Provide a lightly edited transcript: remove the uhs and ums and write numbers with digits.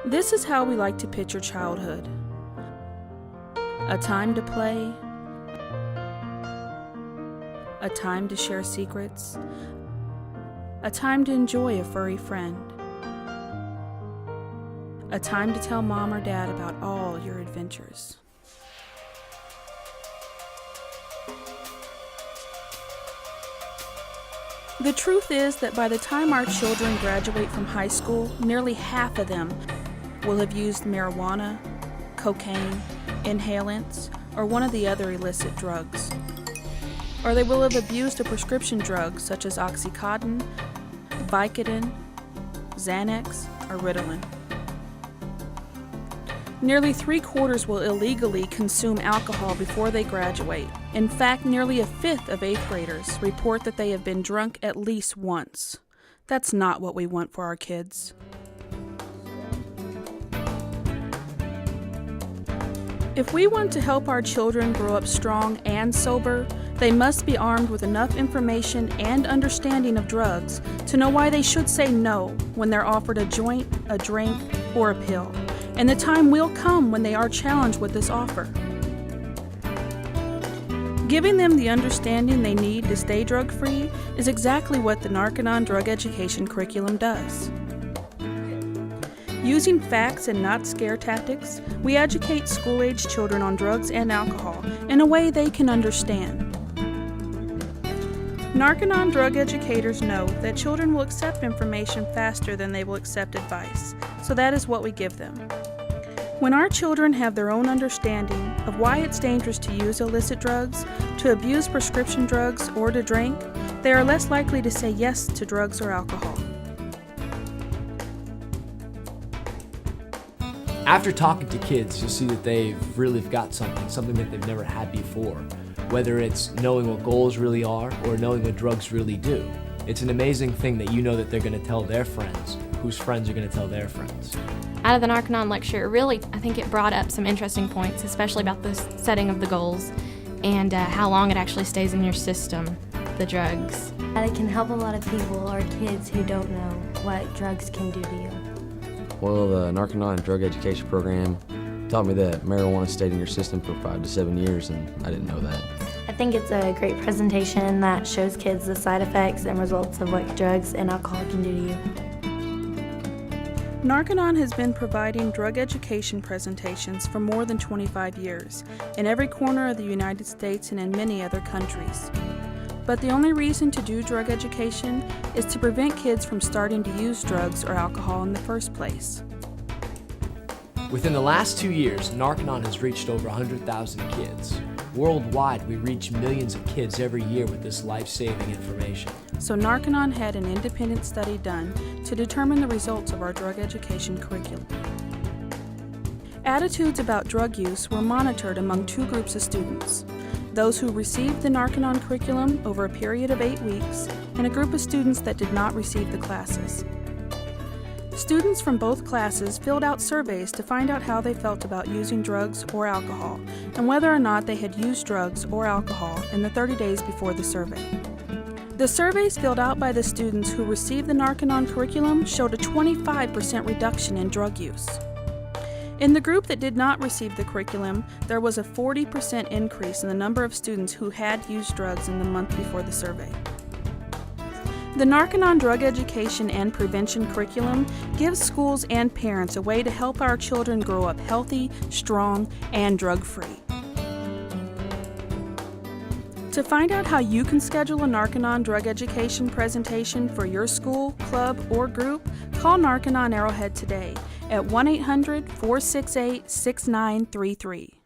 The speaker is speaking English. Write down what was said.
This is how we like to picture childhood. A time to play, a time to share secrets, a time to enjoy a furry friend, a time to tell mom or dad about all your adventures. The truth is that by the time our children graduate from high school, nearly half of them will have used marijuana, cocaine, inhalants, or one of the other illicit drugs. Or they will have abused a prescription drug such as Oxycontin, Vicodin, Xanax, or Ritalin. Nearly 3/4 will illegally consume alcohol before they graduate. In fact, nearly a fifth of 8th graders report that they have been drunk at least once. That's not what we want for our kids. If we want to help our children grow up strong and sober, they must be armed with enough information and understanding of drugs to know why they should say no when they're offered a joint, a drink, or a pill. And the time will come when they are challenged with this offer. Giving them the understanding they need to stay drug-free is exactly what the Narconon drug education curriculum does. Using facts and not scare tactics, we educate school-age children on drugs and alcohol in a way they can understand. Narconon drug educators know that children will accept information faster than they will accept advice, so that is what we give them. When our children have their own understanding of why it's dangerous to use illicit drugs, to abuse prescription drugs, or to drink, they are less likely to say yes to drugs or alcohol. After talking to kids, you'll see that they've really got something that they've never had before, whether it's knowing what goals really are or knowing what drugs really do. It's an amazing thing that you know that they're going to tell their friends, whose friends are going to tell their friends. Out of the Narconon lecture, really, I think it brought up some interesting points, especially about the setting of the goals and how long it actually stays in your system, the drugs. It can help a lot of people or kids who don't know what drugs can do to you. Well, the Narconon drug education program taught me that marijuana stayed in your system for 5 to 7 years, and I didn't know that. I think it's a great presentation that shows kids the side effects and results of what drugs and alcohol can do to you. Narconon has been providing drug education presentations for more than 25 years in every corner of the United States and in many other countries. But the only reason to do drug education is to prevent kids from starting to use drugs or alcohol in the first place. Within the last 2 years, Narconon has reached over 100,000 kids. Worldwide, we reach millions of kids every year with this life-saving information. So Narconon had an independent study done to determine the results of our drug education curriculum. Attitudes about drug use were monitored among 2 groups of students: those who received the Narconon curriculum over a period of 8 weeks, and a group of students that did not receive the classes. Students from both classes filled out surveys to find out how they felt about using drugs or alcohol, and whether or not they had used drugs or alcohol in the 30 days before the survey. The surveys filled out by the students who received the Narconon curriculum showed a 25% reduction in drug use. In the group that did not receive the curriculum, there was a 40% increase in the number of students who had used drugs in the month before the survey. The Narconon drug education and prevention curriculum gives schools and parents a way to help our children grow up healthy, strong, and drug-free. To find out how you can schedule a Narconon drug education presentation for your school, club, or group, call Narconon Arrowhead today at 1-800-468-6933.